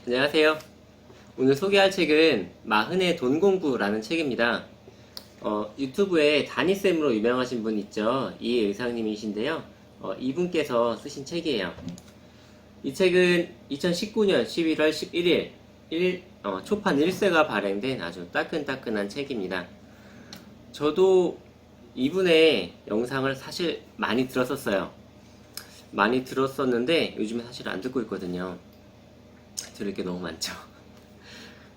안녕하세요. 오늘 소개할 책은 마흔의 돈 공부라는 책입니다. 유튜브에 다니쌤으로 유명하신 분 있죠. 이의상님이신데요. 이분께서 쓰신 책이에요. 이 책은 2019년 11월 11일 초판 1세가 발행된 아주 따끈따끈한 책입니다. 저도 이분의 영상을 사실 많이 들었었어요. 많이 들었었는데 요즘에 사실 안 듣고 있거든요. 들을 게 너무 많죠.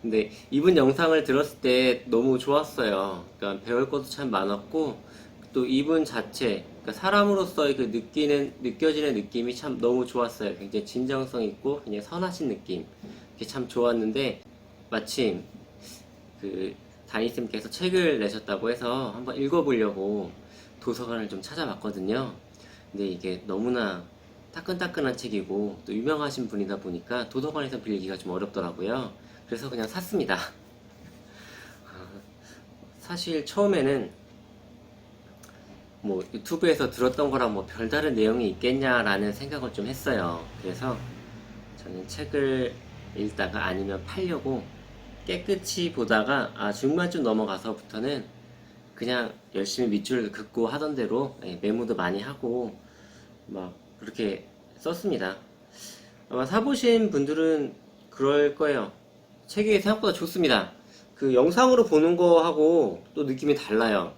근데 이분 영상을 들었을 때 너무 좋았어요. 그러니까 배울 것도 참 많았고, 또 이분 자체, 그러니까 사람으로서의 그 느껴지는 느낌이 참 너무 좋았어요. 굉장히 진정성 있고, 굉장히 선하신 느낌. 그게 참 좋았는데, 마침 그 다니쌤께서 책을 내셨다고 해서 한번 읽어보려고 도서관을 좀 찾아봤거든요. 근데 이게 너무나 따끈따끈한 책이고 또 유명하신 분이다 보니까 도서관에서 빌리기가 좀 어렵더라고요. 그래서 그냥 샀습니다. 사실 처음에는 뭐 유튜브에서 들었던 거랑 뭐 별다른 내용이 있겠냐라는 생각을 좀 했어요. 그래서 저는 책을 읽다가 아니면 팔려고 깨끗이 보다가 중반쯤 넘어가서부터는 그냥 열심히 밑줄을 긋고 하던 대로 메모도 많이 하고 막 그렇게 썼습니다. 아마 사보신 분들은 그럴 거예요. 책이 생각보다 좋습니다. 그 영상으로 보는 거하고 또 느낌이 달라요.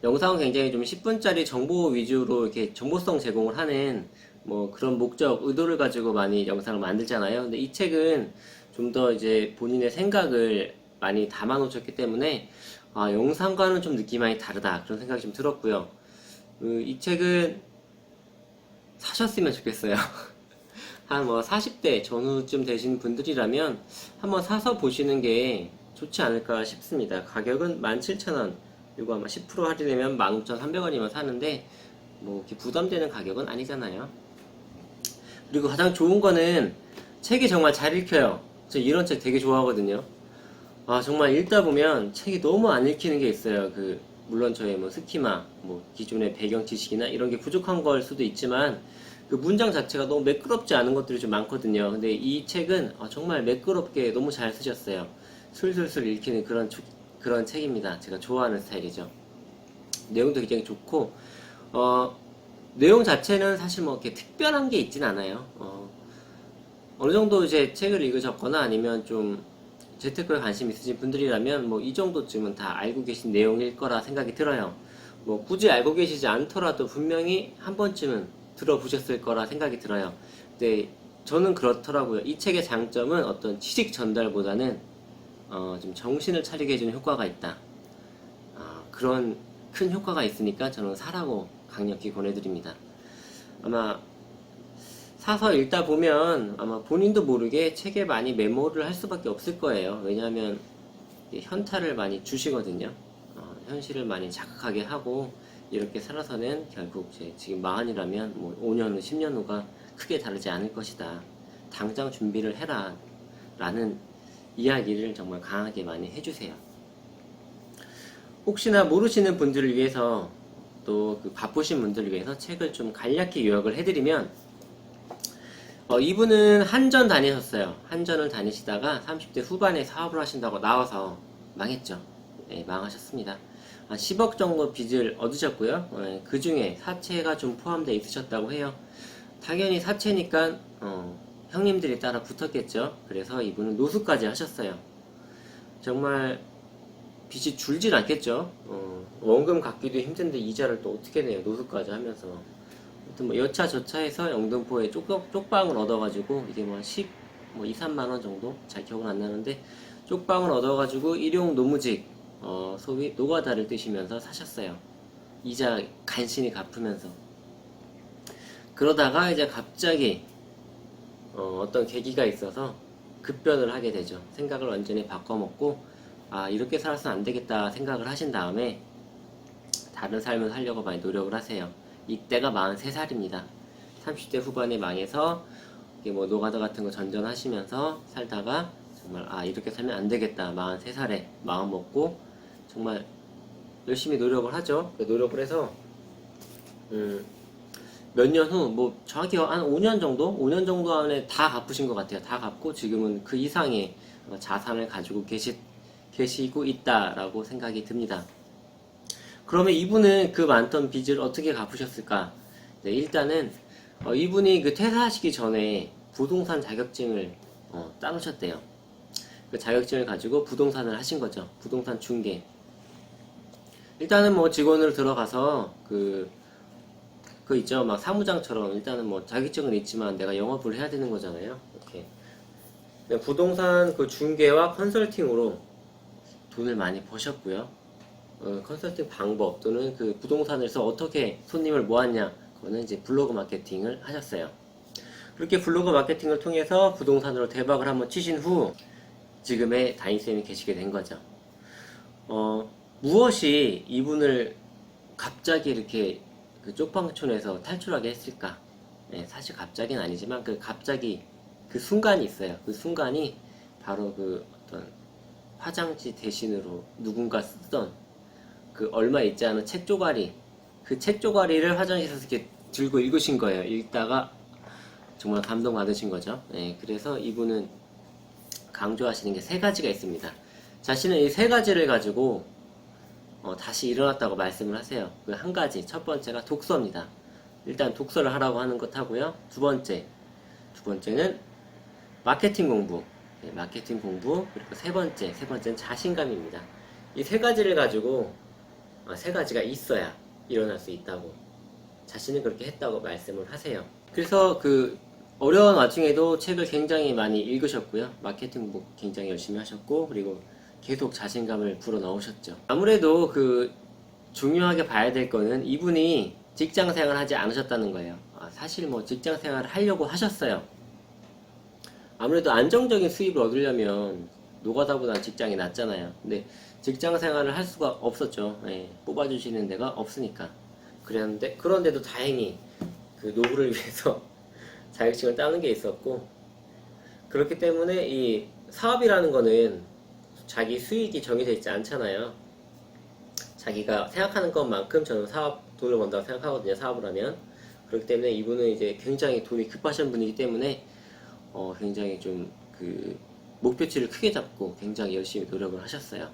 영상은 굉장히 좀 10분짜리 정보 위주로 이렇게 정보성 제공을 하는 뭐 그런 목적, 의도를 가지고 많이 영상을 만들잖아요. 근데 이 책은 좀 더 이제 본인의 생각을 많이 담아 놓으셨기 때문에 영상과는 좀 느낌이 많이 다르다. 그런 생각이 좀 들었고요. 이 책은 사셨으면 좋겠어요. 한 뭐 40대 전후쯤 되신 분들이라면 한번 사서 보시는 게 좋지 않을까 싶습니다. 가격은 17,000원, 그리고 아마 10% 할인되면 15,300원이면 사는데 뭐 이렇게 부담되는 가격은 아니잖아요. 그리고 가장 좋은 거는 책이 정말 잘 읽혀요. 저 이런 책 되게 좋아하거든요. 정말 읽다 보면 책이 너무 안 읽히는 게 있어요. 물론 저의 뭐 스키마, 뭐 기존의 배경 지식이나 이런 게 부족한 걸 수도 있지만 그 문장 자체가 너무 매끄럽지 않은 것들이 좀 많거든요. 근데 이 책은 정말 매끄럽게 너무 잘 쓰셨어요. 술술술 읽히는 그런 책입니다. 제가 좋아하는 스타일이죠. 내용도 굉장히 좋고, 내용 자체는 사실 뭐 이렇게 특별한 게 있진 않아요. 어느 정도 이제 책을 읽으셨거나 아니면 좀 재테크에 관심 있으신 분들이라면 뭐 이 정도쯤은 다 알고 계신 내용일 거라 생각이 들어요. 뭐 굳이 알고 계시지 않더라도 분명히 한 번쯤은 들어보셨을 거라 생각이 들어요. 근데 저는 그렇더라고요. 이 책의 장점은 어떤 지식 전달보다는 좀 정신을 차리게 해주는 효과가 있다. 그런 큰 효과가 있으니까 저는 사라고 강력히 권해드립니다. 아마 사서 읽다 보면 아마 본인도 모르게 책에 많이 메모를 할 수밖에 없을 거예요. 왜냐하면 현타를 많이 주시거든요. 현실을 많이 자극하게 하고 이렇게 살아서는 결국 지금 마흔이라면 뭐 5년 후, 10년 후가 크게 다르지 않을 것이다. 당장 준비를 해라. 라는 이야기를 정말 강하게 많이 해주세요. 혹시나 모르시는 분들을 위해서 또 바쁘신 분들을 위해서 책을 좀 간략히 요약을 해드리면 이분은 한전 다니셨어요. 한전을 다니시다가 30대 후반에 사업을 하신다고 나와서 망했죠. 네, 망하셨습니다. 10억 정도 빚을 얻으셨고요. 그 중에 사채가 좀 포함되어 있으셨다고 해요. 당연히 사채니까 형님들이 따라 붙었겠죠. 그래서 이분은 노숙까지 하셨어요. 정말 빚이 줄진 않겠죠. 원금 갚기도 힘든데 이자를 또 어떻게 내요. 노숙까지 하면서. 아무튼 뭐 여차저차해서 영등포에 쪽방을 얻어가지고 이게 뭐 2, 3만 원 정도? 잘 기억은 안 나는데 쪽방을 얻어가지고 일용 노무직 소위 노가다를 뜨시면서 사셨어요. 이자 간신히 갚으면서. 그러다가 이제 갑자기 어떤 계기가 있어서 급변을 하게 되죠. 생각을 완전히 바꿔먹고 이렇게 살아서는 안 되겠다 생각을 하신 다음에 다른 삶을 살려고 많이 노력을 하세요. 이때가 43살입니다. 30대 후반에 망해서 뭐 노가다 같은 거 전전하시면서 살다가 정말 이렇게 살면 안 되겠다. 43살에 마음 먹고 정말 열심히 노력을 하죠. 노력을 해서 몇 년 후, 뭐 정확히 한 5년 정도? 5년 정도 안에 다 갚으신 것 같아요. 다 갚고 지금은 그 이상의 자산을 가지고 계시고 있다라고 생각이 듭니다. 그러면 이분은 그 많던 빚을 어떻게 갚으셨을까? 네, 일단은 이분이 그 퇴사하시기 전에 부동산 자격증을 따놓으셨대요. 그 자격증을 가지고 부동산을 하신 거죠. 부동산 중개. 일단은 뭐 직원으로 들어가서 그 있죠. 막 사무장처럼 일단은 뭐 자격증은 있지만 내가 영업을 해야 되는 거잖아요. 이렇게. 부동산 그 중개와 컨설팅으로 돈을 많이 버셨고요. 컨설팅 방법 또는 그 부동산에서 어떻게 손님을 모았냐, 그거는 이제 블로그 마케팅을 하셨어요. 그렇게 블로그 마케팅을 통해서 부동산으로 대박을 한번 치신 후 지금의 다인쌤이 계시게 된 거죠. 무엇이 이분을 갑자기 이렇게 그 쪽방촌에서 탈출하게 했을까? 네, 사실 갑자기는 아니지만 갑자기 그 순간이 있어요. 그 순간이 바로 그 어떤 화장지 대신으로 누군가 쓰던 그 얼마 있지 않은 책 조가리, 그 책 조가리를 화장실에서 이렇게 들고 읽으신 거예요. 읽다가 정말 감동받으신 거죠. 네, 그래서 이분은 강조하시는 게 세 가지가 있습니다. 자신은 이 세 가지를 가지고 다시 일어났다고 말씀을 하세요. 그 한 가지, 첫 번째가 독서입니다. 일단 독서를 하라고 하는 것 하고요. 두 번째는 마케팅 공부, 네, 마케팅 공부. 그리고 세 번째는 자신감입니다. 이 세 가지를 가지고 세 가지가 있어야 일어날 수 있다고, 자신은 그렇게 했다고 말씀을 하세요. 그래서 그 어려운 와중에도 책을 굉장히 많이 읽으셨고요. 마케팅 공부 굉장히 열심히 하셨고, 그리고 계속 자신감을 불어넣으셨죠. 아무래도 그 중요하게 봐야 될 거는 이분이 직장 생활을 하지 않으셨다는 거예요. 사실 뭐 직장 생활을 하려고 하셨어요. 아무래도 안정적인 수입을 얻으려면 노가다보다는 직장이 낫잖아요. 근데 직장 생활을 할 수가 없었죠. 예, 뽑아주시는 데가 없으니까. 그런데도 다행히 그 노후를 위해서 자격증을 따는 게 있었고, 그렇기 때문에 이 사업이라는 거는 자기 수익이 정해져 있지 않잖아요. 자기가 생각하는 것만큼 저는 돈을 번다고 생각하거든요. 사업을 하면. 그렇기 때문에 이분은 이제 굉장히 돈이 급하신 분이기 때문에 굉장히 좀 그 목표치를 크게 잡고 굉장히 열심히 노력을 하셨어요.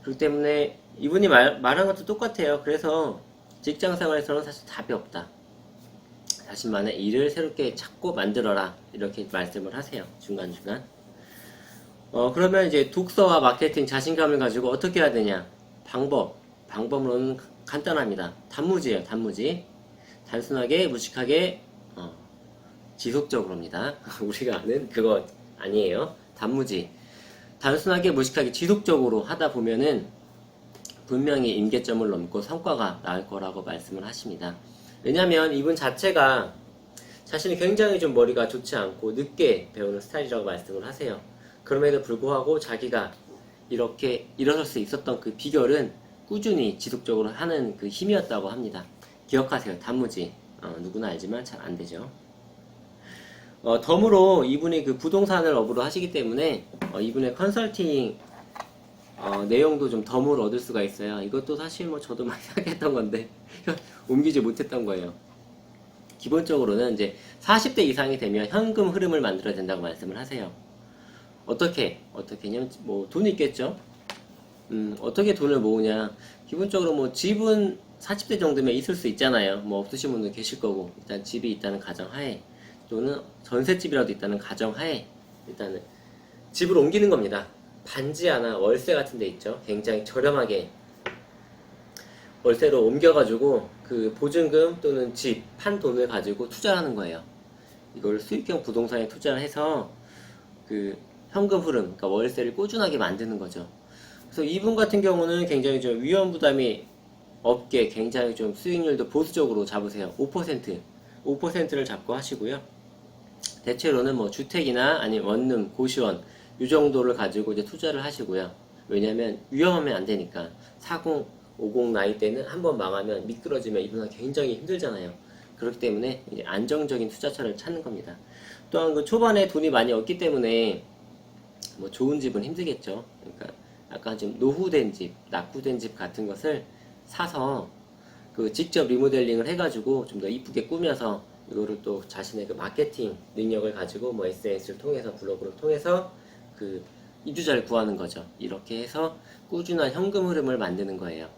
그렇기 때문에 이분이 말한 것도 똑같아요. 그래서 직장 생활에서는 사실 답이 없다. 자신만의 일을 새롭게 찾고 만들어라. 이렇게 말씀을 하세요. 중간중간. 그러면 이제 독서와 마케팅, 자신감을 가지고 어떻게 해야 되냐? 방법론은 간단합니다. 단무지예요, 단무지. 단순하게, 무식하게, 지속적으로입니다. 우리가 아는 그거 아니에요. 단무지. 단순하게, 무식하게, 지속적으로 하다 보면은 분명히 임계점을 넘고 성과가 나올 거라고 말씀을 하십니다. 왜냐면 이분 자체가 자신이 굉장히 좀 머리가 좋지 않고 늦게 배우는 스타일이라고 말씀을 하세요. 그럼에도 불구하고 자기가 이렇게 일어설 수 있었던 그 비결은 꾸준히 지속적으로 하는 그 힘이었다고 합니다. 기억하세요. 단무지. 누구나 알지만 잘 안 되죠. 덤으로 이분이 그 부동산을 업으로 하시기 때문에 이분의 컨설팅 내용도 좀 덤으로 얻을 수가 있어요. 이것도 사실 뭐 저도 많이 생각했던 건데 옮기지 못했던 거예요. 기본적으로는 이제 40대 이상이 되면 현금 흐름을 만들어야 된다고 말씀을 하세요. 어떻게냐면 뭐 돈이 있겠죠. 어떻게 돈을 모으냐. 기본적으로 뭐 집은 40대 정도면 있을 수 있잖아요. 뭐 없으신 분도 계실 거고, 일단 집이 있다는 가정하에, 또는 전셋집이라도 있다는 가정하에 일단은 집을 옮기는 겁니다. 반지 하나, 월세 같은 데 있죠. 굉장히 저렴하게 월세로 옮겨가지고 그 보증금 또는 집 판 돈을 가지고 투자를 하는 거예요. 이걸 수익형 부동산에 투자를 해서 그 현금 흐름, 그러니까 월세를 꾸준하게 만드는 거죠. 그래서 이분 같은 경우는 굉장히 좀 위험 부담이 없게 굉장히 좀 수익률도 보수적으로 잡으세요. 5%를 잡고 하시고요. 대체로는 뭐 주택이나 아니면 원룸, 고시원 이 정도를 가지고 이제 투자를 하시고요. 왜냐면 위험하면 안 되니까. 40, 50 나이 때는 한번 망하면 미끄러지면 이분은 굉장히 힘들잖아요. 그렇기 때문에 이제 안정적인 투자처를 찾는 겁니다. 또한 그 초반에 돈이 많이 없기 때문에 뭐 좋은 집은 힘들겠죠. 그러니까 약간 좀 노후된 집, 낙후된 집 같은 것을 사서 그 직접 리모델링을 해가지고 좀 더 이쁘게 꾸며서 이거를 또 자신의 그 마케팅 능력을 가지고 뭐 SNS를 통해서 블로그를 통해서 그 이주자를 구하는 거죠. 이렇게 해서 꾸준한 현금 흐름을 만드는 거예요.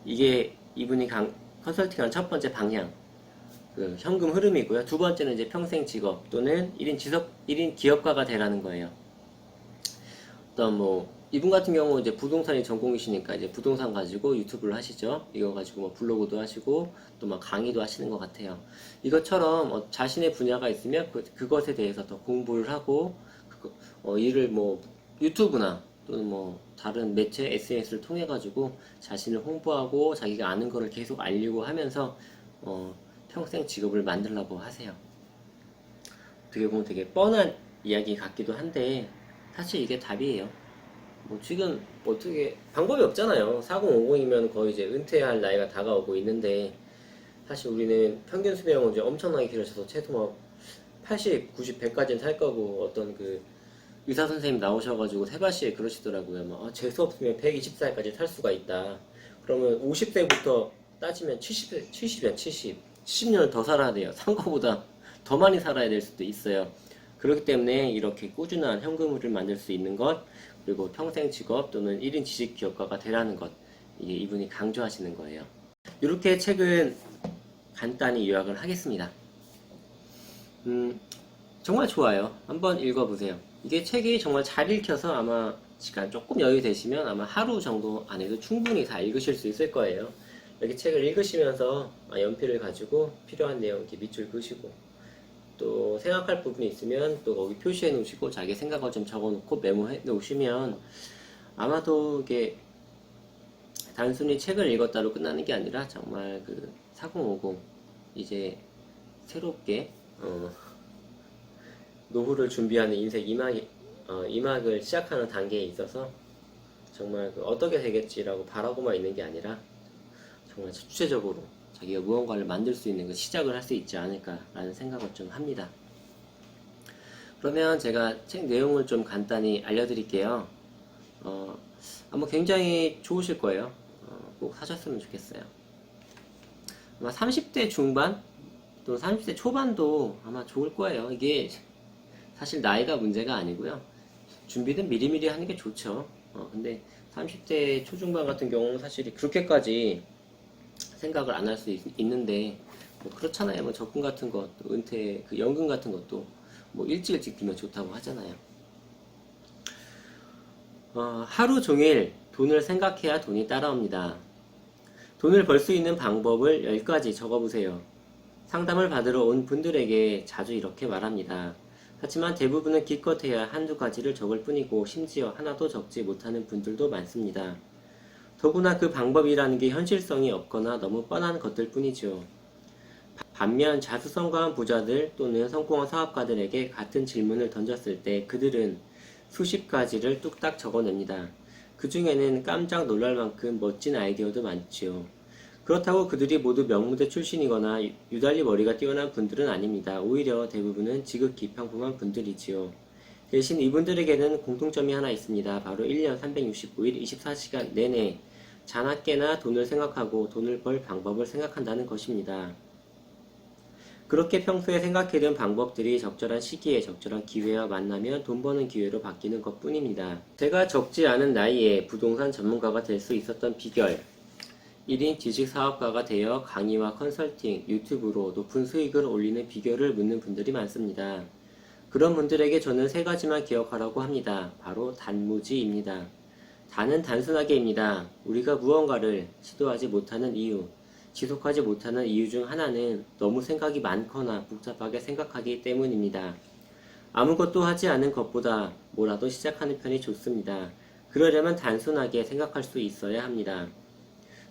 이게 이분이 컨설팅한 첫 번째 방향, 그 현금 흐름이고요. 두 번째는 이제 평생 직업 또는 1인 기업가가 되라는 거예요. 어떤 뭐 이분 같은 경우 이제 부동산이 전공이시니까 이제 부동산 가지고 유튜브를 하시죠. 이거 가지고 뭐 블로그도 하시고 또 막 강의도 하시는 것 같아요. 이것처럼 자신의 분야가 있으면 그것에 대해서 더 공부를 하고 일을 뭐 유튜브나 또는 뭐 다른 매체 SNS를 통해 가지고 자신을 홍보하고 자기가 아는 거를 계속 알리고 하면서 평생 직업을 만들려고 하세요. 어떻게 보면 되게 뻔한 이야기 같기도 한데 사실 이게 답이에요. 뭐 지금 어떻게 방법이 없잖아요. 4050이면 거의 이제 은퇴할 나이가 다가오고 있는데 사실 우리는 평균 수명은 이제 엄청나게 길어져서 최소 뭐 80, 90, 100까지는 살 거고 어떤 그 의사 선생님 나오셔가지고 세바시에 그러시더라고요. 막 재수 없으면 120살까지 살 수가 있다. 그러면 50세부터 따지면 70이야 70. 70년을 더 살아야 돼요. 산 거보다 더 많이 살아야 될 수도 있어요. 그렇기 때문에 이렇게 꾸준한 현금을 만들 수 있는 것, 그리고 평생 직업 또는 1인 지식 기업가가 되라는 것, 이게 이분이 강조하시는 거예요. 이렇게 책은 간단히 요약을 하겠습니다. 정말 좋아요. 한번 읽어보세요. 이게 책이 정말 잘 읽혀서 아마 시간 조금 여유 되시면 아마 하루 정도 안에도 충분히 다 읽으실 수 있을 거예요. 이렇게 책을 읽으시면서 연필을 가지고 필요한 내용 이렇게 밑줄 그으시고 또 생각할 부분이 있으면 또 거기 표시해 놓으시고 자기 생각을 좀 적어 놓고 메모해 놓으시면 아마도 이게 단순히 책을 읽었다로 끝나는 게 아니라 정말 그 4050 이제 새롭게 노후를 준비하는 인생 2막을 시작하는 단계에 있어서 정말 어떻게 되겠지라고 바라고만 있는 게 아니라 정말 주체적으로 자기가 무언가를 만들 수 있는 그 시작을 할 수 있지 않을까라는 생각을 좀 합니다. 그러면 제가 책 내용을 좀 간단히 알려드릴게요. 아마 굉장히 좋으실 거예요. 꼭 사셨으면 좋겠어요. 아마 30대 중반 또는 30대 초반도 아마 좋을 거예요. 이게 사실 나이가 문제가 아니고요. 준비는 미리미리 하는 게 좋죠. 근데 30대 초중반 같은 경우는 사실 그렇게까지 생각을 안 할 수 있는데 뭐 그렇잖아요. 뭐 적금 같은 것, 은퇴 그 연금 같은 것도 뭐 일찍 들면 좋다고 하잖아요. 하루 종일 돈을 생각해야 돈이 따라옵니다. 돈을 벌 수 있는 방법을 10가지 적어보세요. 상담을 받으러 온 분들에게 자주 이렇게 말합니다. 하지만 대부분은 기껏해야 한두 가지를 적을 뿐이고 심지어 하나도 적지 못하는 분들도 많습니다. 더구나 그 방법이라는 게 현실성이 없거나 너무 뻔한 것들 뿐이죠. 반면 자수성가한 부자들 또는 성공한 사업가들에게 같은 질문을 던졌을 때 그들은 수십 가지를 뚝딱 적어냅니다. 그 중에는 깜짝 놀랄 만큼 멋진 아이디어도 많지요. 그렇다고 그들이 모두 명문대 출신이거나 유달리 머리가 뛰어난 분들은 아닙니다. 오히려 대부분은 지극히 평범한 분들이지요. 대신 이분들에게는 공통점이 하나 있습니다. 바로 1년 365일 24시간 내내 자나깨나 돈을 생각하고 돈을 벌 방법을 생각한다는 것입니다. 그렇게 평소에 생각해둔 방법들이 적절한 시기에 적절한 기회와 만나면 돈 버는 기회로 바뀌는 것 뿐입니다. 제가 적지 않은 나이에 부동산 전문가가 될 수 있었던 비결, 1인 지식 사업가가 되어 강의와 컨설팅, 유튜브로 높은 수익을 올리는 비결을 묻는 분들이 많습니다. 그런 분들에게 저는 3가지만 기억하라고 합니다. 바로 단무지입니다. 단은 단순하게입니다. 우리가 무언가를 시도하지 못하는 이유, 지속하지 못하는 이유 중 하나는 너무 생각이 많거나 복잡하게 생각하기 때문입니다. 아무것도 하지 않은 것보다 뭐라도 시작하는 편이 좋습니다. 그러려면 단순하게 생각할 수 있어야 합니다.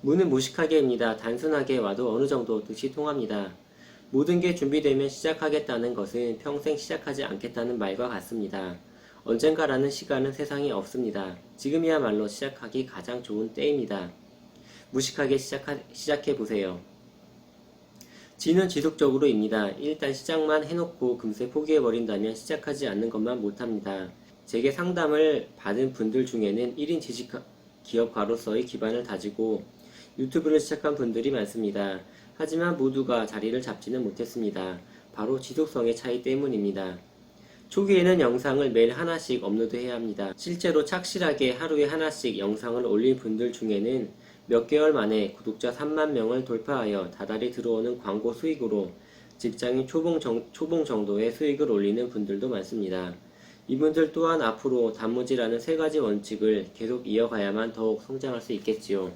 무는 무식하게입니다. 단순하게 와도 어느 정도 뜻이 통합니다. 모든 게 준비되면 시작하겠다는 것은 평생 시작하지 않겠다는 말과 같습니다. 언젠가라는 시간은 세상에 없습니다. 지금이야말로 시작하기 가장 좋은 때입니다. 무식하게 시작해보세요. 지는 지속적으로입니다. 일단 시작만 해놓고 금세 포기해버린다면 시작하지 않는 것만 못합니다. 제게 상담을 받은 분들 중에는 1인 지식 기업가로서의 기반을 다지고 유튜브를 시작한 분들이 많습니다. 하지만 모두가 자리를 잡지는 못했습니다. 바로 지속성의 차이 때문입니다. 초기에는 영상을 매일 하나씩 업로드해야 합니다. 실제로 착실하게 하루에 하나씩 영상을 올린 분들 중에는 몇 개월 만에 구독자 3만 명을 돌파하여 다달이 들어오는 광고 수익으로 직장인 초봉 정도의 수익을 올리는 분들도 많습니다. 이분들 또한 앞으로 단무지라는 세 가지 원칙을 계속 이어가야만 더욱 성장할 수 있겠지요.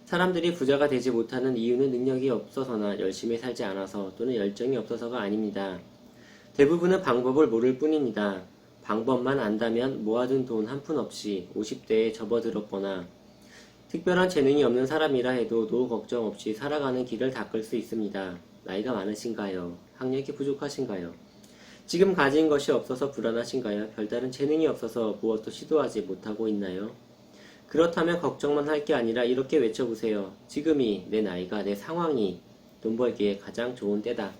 사람들이 부자가 되지 못하는 이유는 능력이 없어서나 열심히 살지 않아서 또는 열정이 없어서가 아닙니다. 대부분은 방법을 모를 뿐입니다. 방법만 안다면 모아둔 돈 한 푼 없이 50대에 접어들었거나 특별한 재능이 없는 사람이라 해도 노후 걱정 없이 살아가는 길을 닦을 수 있습니다. 나이가 많으신가요? 학력이 부족하신가요? 지금 가진 것이 없어서 불안하신가요? 별다른 재능이 없어서 무엇도 시도하지 못하고 있나요? 그렇다면 걱정만 할 게 아니라 이렇게 외쳐보세요. 지금이 내 나이가 내 상황이 돈 벌기에 가장 좋은 때다.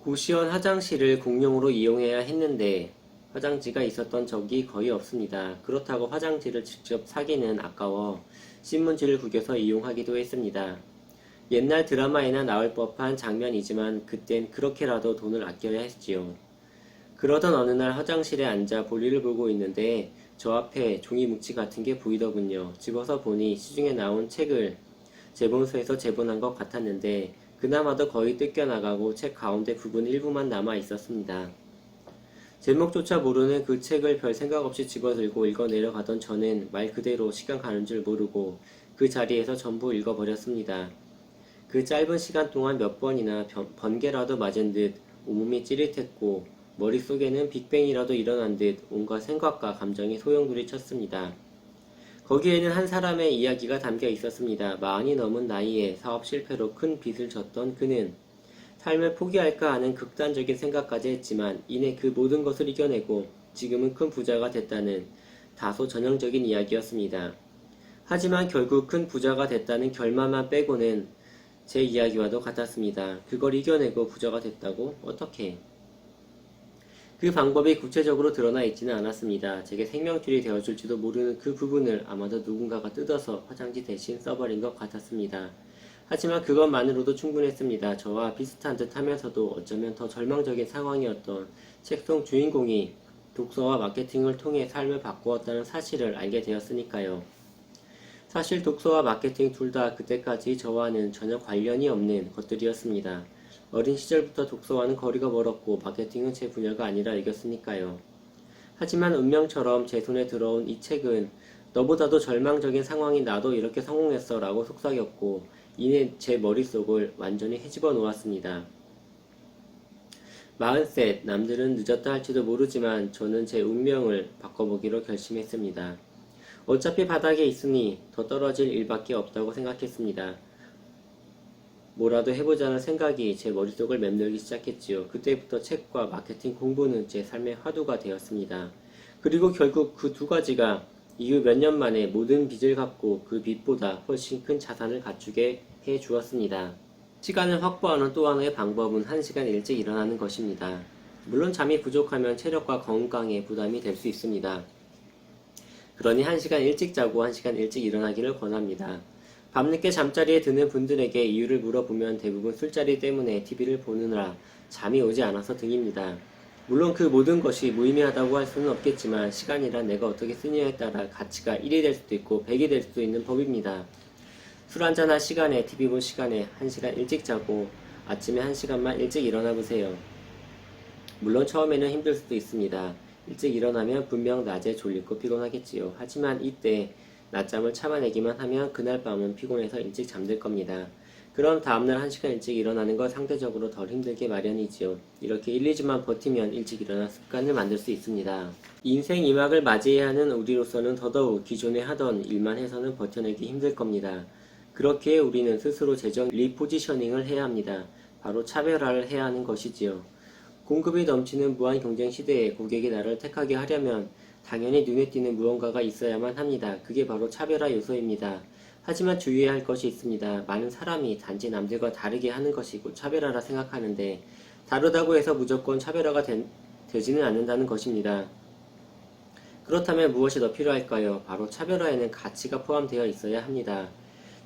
고시원 화장실을 공용으로 이용해야 했는데 화장지가 있었던 적이 거의 없습니다. 그렇다고 화장지를 직접 사기는 아까워 신문지를 구겨서 이용하기도 했습니다. 옛날 드라마에나 나올 법한 장면이지만 그땐 그렇게라도 돈을 아껴야 했지요. 그러던 어느 날 화장실에 앉아 볼일을 보고 있는데 저 앞에 종이 뭉치 같은 게 보이더군요. 집어서 보니 시중에 나온 책을 제본소에서 제본한 것 같았는데 그나마도 거의 뜯겨나가고 책 가운데 부분 일부만 남아 있었습니다. 제목조차 모르는 그 책을 별 생각 없이 집어들고 읽어 내려가던 저는 말 그대로 시간 가는 줄 모르고 그 자리에서 전부 읽어버렸습니다. 그 짧은 시간 동안 몇 번이나 번개라도 맞은 듯 온몸이 찌릿했고 머릿속에는 빅뱅이라도 일어난 듯 온갖 생각과 감정이 소용돌이 쳤습니다. 거기에는 한 사람의 이야기가 담겨 있었습니다. 40이 넘은 나이에 사업 실패로 큰 빚을 졌던 그는 삶을 포기할까 하는 극단적인 생각까지 했지만 이내 그 모든 것을 이겨내고 지금은 큰 부자가 됐다는 다소 전형적인 이야기였습니다. 하지만 결국 큰 부자가 됐다는 결말만 빼고는 제 이야기와도 같았습니다. 그걸 이겨내고 부자가 됐다고? 어떻게? 그 방법이 구체적으로 드러나 있지는 않았습니다. 제게 생명줄이 되어줄지도 모르는 그 부분을 아마도 누군가가 뜯어서 화장지 대신 써버린 것 같았습니다. 하지만 그것만으로도 충분했습니다. 저와 비슷한 듯 하면서도 어쩌면 더 절망적인 상황이었던 책 속 주인공이 독서와 마케팅을 통해 삶을 바꾸었다는 사실을 알게 되었으니까요. 사실 독서와 마케팅 둘 다 그때까지 저와는 전혀 관련이 없는 것들이었습니다. 어린 시절부터 독서와는 거리가 멀었고 마케팅은 제 분야가 아니라 이겼으니까요. 하지만 운명처럼 제 손에 들어온 이 책은 너보다도 절망적인 상황인 나도 이렇게 성공했어 라고 속삭였고 이내 제 머릿속을 완전히 헤집어 놓았습니다. 43, 남들은 늦었다 할지도 모르지만 저는 제 운명을 바꿔보기로 결심했습니다. 어차피 바닥에 있으니 더 떨어질 일밖에 없다고 생각했습니다. 뭐라도 해보자는 생각이 제 머릿속을 맴돌기 시작했지요. 그때부터 책과 마케팅 공부는 제 삶의 화두가 되었습니다. 그리고 결국 그 두 가지가 이후 몇 년 만에 모든 빚을 갚고 그 빚보다 훨씬 큰 자산을 갖추게 해 주었습니다. 시간을 확보하는 또 하나의 방법은 1시간 일찍 일어나는 것입니다. 물론 잠이 부족하면 체력과 건강에 부담이 될 수 있습니다. 그러니 1시간 일찍 자고 1시간 일찍 일어나기를 권합니다. 밤늦게 잠자리에 드는 분들에게 이유를 물어보면 대부분 술자리 때문에 TV를 보느라 잠이 오지 않아서 등입니다. 물론 그 모든 것이 무의미하다고 할 수는 없겠지만 시간이란 내가 어떻게 쓰느냐에 따라 가치가 1이 될 수도 있고 100이 될 수도 있는 법입니다. 술 한잔할 시간에 TV 볼 시간에 1시간 일찍 자고 아침에 1시간만 일찍 일어나 보세요. 물론 처음에는 힘들 수도 있습니다. 일찍 일어나면 분명 낮에 졸리고 피곤하겠지요. 하지만 이때 낮잠을 참아내기만 하면 그날 밤은 피곤해서 일찍 잠들 겁니다. 그럼 다음날 1시간 일찍 일어나는 건 상대적으로 덜 힘들게 마련이지요. 이렇게 1, 2주만 버티면 일찍 일어나는 습관을 만들 수 있습니다. 인생 2막을 맞이해야 하는 우리로서는 더더욱 기존에 하던 일만 해서는 버텨내기 힘들 겁니다. 그렇기에 우리는 스스로 재정 리포지셔닝을 해야 합니다. 바로 차별화를 해야 하는 것이지요. 공급이 넘치는 무한 경쟁 시대에 고객이 나를 택하게 하려면 당연히 눈에 띄는 무언가가 있어야만 합니다. 그게 바로 차별화 요소입니다. 하지만 주의해야 할 것이 있습니다. 많은 사람이 단지 남들과 다르게 하는 것이 곧 차별화라 생각하는데 다르다고 해서 무조건 차별화가 되지는 않는다는 것입니다. 그렇다면 무엇이 더 필요할까요? 바로 차별화에는 가치가 포함되어 있어야 합니다.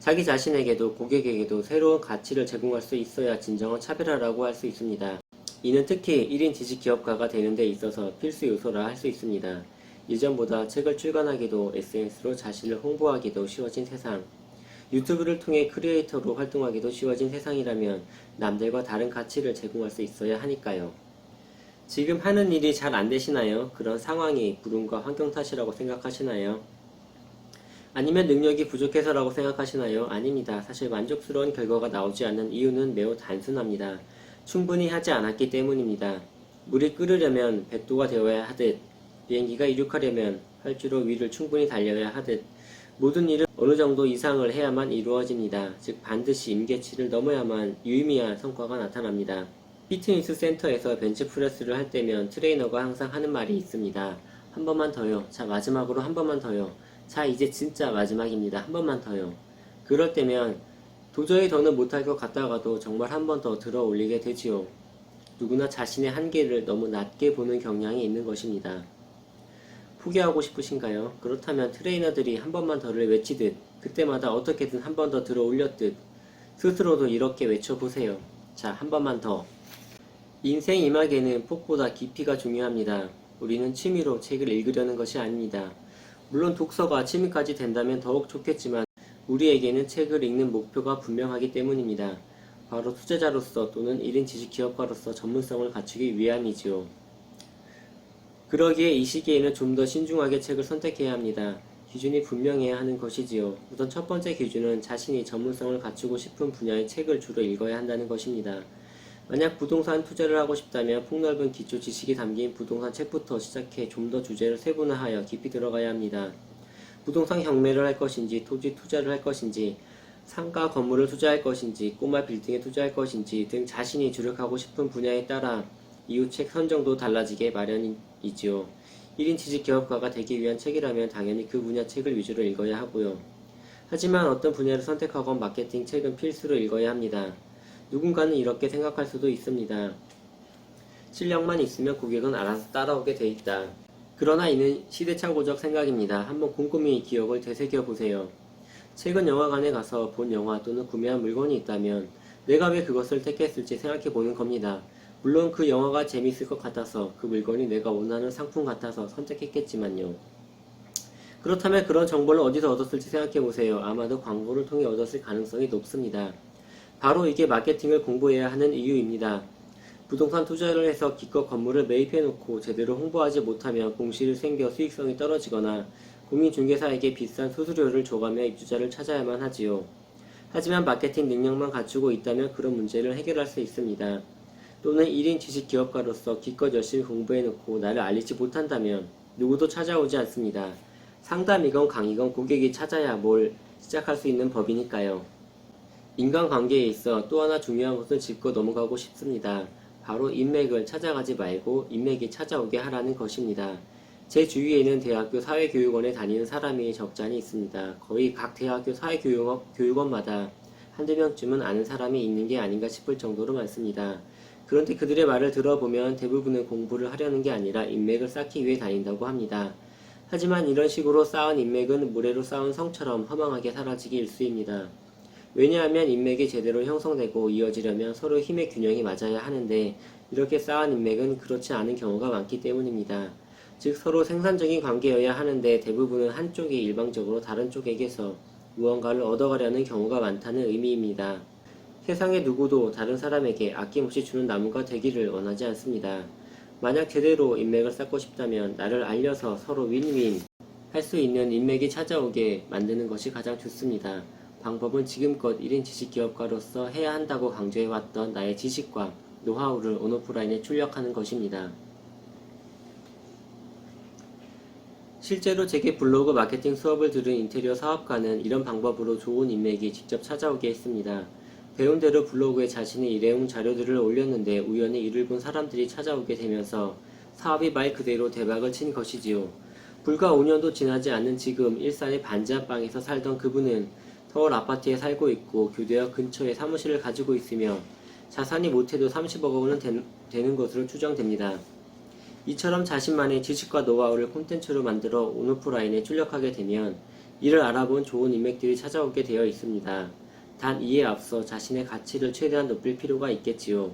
자기 자신에게도 고객에게도 새로운 가치를 제공할 수 있어야 진정한 차별화라고 할 수 있습니다. 이는 특히 1인 지식 기업가가 되는 데 있어서 필수 요소라 할 수 있습니다. 이전보다 책을 출간하기도 SNS로 자신을 홍보하기도 쉬워진 세상, 유튜브를 통해 크리에이터로 활동하기도 쉬워진 세상이라면 남들과 다른 가치를 제공할 수 있어야 하니까요. 지금 하는 일이 잘 안 되시나요? 그런 상황이 불운과 환경 탓이라고 생각하시나요? 아니면 능력이 부족해서라고 생각하시나요? 아닙니다. 사실 만족스러운 결과가 나오지 않는 이유는 매우 단순합니다. 충분히 하지 않았기 때문입니다. 물이 끓으려면 100도가 되어야 하듯, 비행기가 이륙하려면 활주로 위를 충분히 달려야 하듯, 모든 일은 어느 정도 이상을 해야만 이루어집니다. 즉 반드시 임계치를 넘어야만 유의미한 성과가 나타납니다. 피트니스 센터에서 벤치프레스를 할 때면 트레이너가 항상 하는 말이 있습니다. 한 번만 더요. 자, 마지막으로 한 번만 더요. 자, 이제 진짜 마지막입니다. 한 번만 더요. 그럴 때면 도저히 더는 못할 것 같다가도 정말 한 번 더 들어 올리게 되지요. 누구나 자신의 한계를 너무 낮게 보는 경향이 있는 것입니다. 포기하고 싶으신가요? 그렇다면 트레이너들이 한 번만 더를 외치듯 그때마다 어떻게든 한 번 더 들어 올렸듯 스스로도 이렇게 외쳐보세요. 자, 한 번만 더. 인생 이막에는 폭보다 깊이가 중요합니다. 우리는 취미로 책을 읽으려는 것이 아닙니다. 물론 독서가 취미까지 된다면 더욱 좋겠지만 우리에게는 책을 읽는 목표가 분명하기 때문입니다. 바로 투자자로서 또는 1인 지식 기업가로서 전문성을 갖추기 위함이지요. 그러기에 이 시기에는 좀 더 신중하게 책을 선택해야 합니다. 기준이 분명해야 하는 것이지요. 우선 첫 번째 기준은 자신이 전문성을 갖추고 싶은 분야의 책을 주로 읽어야 한다는 것입니다. 만약 부동산 투자를 하고 싶다면 폭넓은 기초 지식이 담긴 부동산 책부터 시작해 좀 더 주제를 세분화하여 깊이 들어가야 합니다. 부동산 경매를 할 것인지, 토지 투자를 할 것인지, 상가 건물을 투자할 것인지, 꼬마 빌딩에 투자할 것인지 등 자신이 주력하고 싶은 분야에 따라 이후 책 선정도 달라지게 마련이지요. 1인 지식 기업가가 되기 위한 책이라면 당연히 그 분야 책을 위주로 읽어야 하고요. 하지만 어떤 분야를 선택하건 마케팅 책은 필수로 읽어야 합니다. 누군가는 이렇게 생각할 수도 있습니다. 실력만 있으면 고객은 알아서 따라오게 돼 있다. 그러나 이는 시대착오적 생각입니다. 한번 곰곰이 기억을 되새겨보세요. 최근 영화관에 가서 본 영화 또는 구매한 물건이 있다면 내가 왜 그것을 택했을지 생각해보는 겁니다. 물론 그 영화가 재밌을 것 같아서 그 물건이 내가 원하는 상품 같아서 선택했겠지만요. 그렇다면 그런 정보를 어디서 얻었을지 생각해보세요. 아마도 광고를 통해 얻었을 가능성이 높습니다. 바로 이게 마케팅을 공부해야 하는 이유입니다. 부동산 투자를 해서 기껏 건물을 매입해놓고 제대로 홍보하지 못하면 공실이 생겨 수익성이 떨어지거나 공인중개사에게 비싼 수수료를 줘가며 입주자를 찾아야만 하지요. 하지만 마케팅 능력만 갖추고 있다면 그런 문제를 해결할 수 있습니다. 또는 1인 지식 기업가로서 기껏 열심히 공부해놓고 나를 알리지 못한다면 누구도 찾아오지 않습니다. 상담이건 강의건 고객이 찾아야 뭘 시작할 수 있는 법이니까요. 인간관계에 있어 또 하나 중요한 것을 짚고 넘어가고 싶습니다. 바로 인맥을 찾아가지 말고 인맥이 찾아오게 하라는 것입니다. 제 주위에는 대학교 사회교육원에 다니는 사람이 적잖이 있습니다. 거의 각 대학교 사회교육원마다 한두 명쯤은 아는 사람이 있는 게 아닌가 싶을 정도로 많습니다. 그런데 그들의 말을 들어보면 대부분은 공부를 하려는 게 아니라 인맥을 쌓기 위해 다닌다고 합니다. 하지만 이런 식으로 쌓은 인맥은 모래로 쌓은 성처럼 허망하게 사라지기 일쑤입니다. 왜냐하면 인맥이 제대로 형성되고 이어지려면 서로 힘의 균형이 맞아야 하는데 이렇게 쌓은 인맥은 그렇지 않은 경우가 많기 때문입니다. 즉 서로 생산적인 관계여야 하는데 대부분은 한쪽이 일방적으로 다른 쪽에게서 무언가를 얻어가려는 경우가 많다는 의미입니다. 세상의 누구도 다른 사람에게 아낌없이 주는 나무가 되기를 원하지 않습니다. 만약 제대로 인맥을 쌓고 싶다면 나를 알려서 서로 윈윈 할 수 있는 인맥이 찾아오게 만드는 것이 가장 좋습니다. 방법은 지금껏 1인 지식 기업가로서 해야 한다고 강조해왔던 나의 지식과 노하우를 온오프라인에 출력하는 것입니다. 실제로 제게 블로그 마케팅 수업을 들은 인테리어 사업가는 이런 방법으로 좋은 인맥이 직접 찾아오게 했습니다. 배운 대로 블로그에 자신의 일회용 자료들을 올렸는데 우연히 이를 본 사람들이 찾아오게 되면서 사업이 말 그대로 대박을 친 것이지요. 불과 5년도 지나지 않는 지금 일산의 반지하방에서 살던 그분은 서울 아파트에 살고 있고 교대역 근처에 사무실을 가지고 있으며 자산이 못해도 30억 원은 되는 것으로 추정됩니다. 이처럼 자신만의 지식과 노하우를 콘텐츠로 만들어 온오프라인에 출력하게 되면 이를 알아본 좋은 인맥들이 찾아오게 되어 있습니다. 단 이에 앞서 자신의 가치를 최대한 높일 필요가 있겠지요.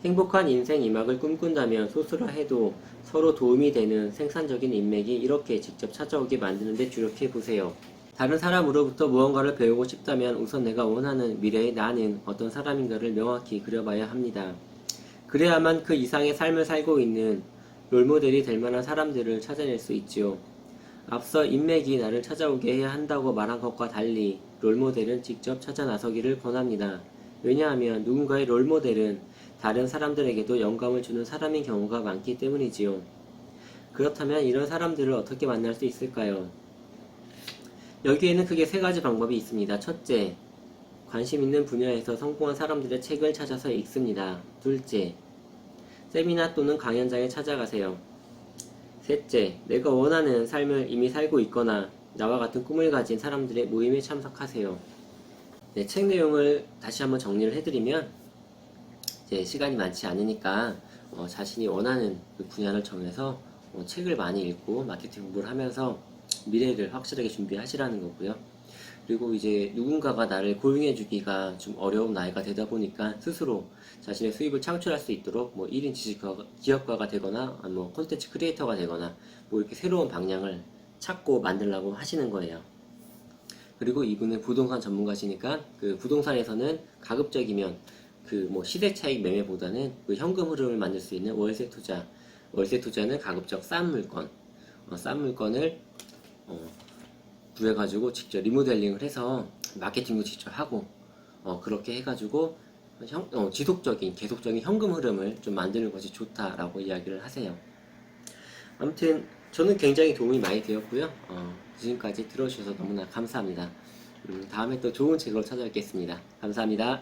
행복한 인생 이막을 꿈꾼다면 소수라 해도 서로 도움이 되는 생산적인 인맥이 이렇게 직접 찾아오게 만드는 데 주력해 보세요. 다른 사람으로부터 무언가를 배우고 싶다면 우선 내가 원하는 미래의 나는 어떤 사람인가를 명확히 그려봐야 합니다. 그래야만 그 이상의 삶을 살고 있는 롤모델이 될 만한 사람들을 찾아낼 수 있지요. 앞서 인맥이 나를 찾아오게 해야 한다고 말한 것과 달리 롤모델은 직접 찾아 나서기를 권합니다. 왜냐하면 누군가의 롤모델은 다른 사람들에게도 영감을 주는 사람인 경우가 많기 때문이지요. 그렇다면 이런 사람들을 어떻게 만날 수 있을까요? 여기에는 크게 세 가지 방법이 있습니다. 첫째, 관심 있는 분야에서 성공한 사람들의 책을 찾아서 읽습니다. 둘째, 세미나 또는 강연장에 찾아가세요. 셋째, 내가 원하는 삶을 이미 살고 있거나 나와 같은 꿈을 가진 사람들의 모임에 참석하세요. 네, 책 내용을 다시 한번 정리를 해드리면 이제 시간이 많지 않으니까 자신이 원하는 그 분야를 정해서 책을 많이 읽고 마케팅 공부를 하면서 미래를 확실하게 준비하시라는 거고요. 그리고 이제 누군가가 나를 고용해주기가 좀 어려운 나이가 되다 보니까 스스로 자신의 수입을 창출할 수 있도록 뭐 1인 기업가가 되거나 뭐 콘텐츠 크리에이터가 되거나 뭐 이렇게 새로운 방향을 찾고 만들려고 하시는 거예요. 그리고 이분은 부동산 전문가시니까 그 부동산에서는 가급적이면 그 뭐 시세 차익 매매보다는 그 현금 흐름을 만들 수 있는 월세 투자는 가급적 싼 물건, 싼 물건을 구해가지고 직접 리모델링을 해서 마케팅도 직접 하고 그렇게 해가지고 지속적인 계속적인 현금 흐름을 좀 만드는 것이 좋다라고 이야기를 하세요. 아무튼 저는 굉장히 도움이 많이 되었고요. 지금까지 들어주셔서 너무나 감사합니다. 다음에 또 좋은 책으로 찾아뵙겠습니다. 감사합니다.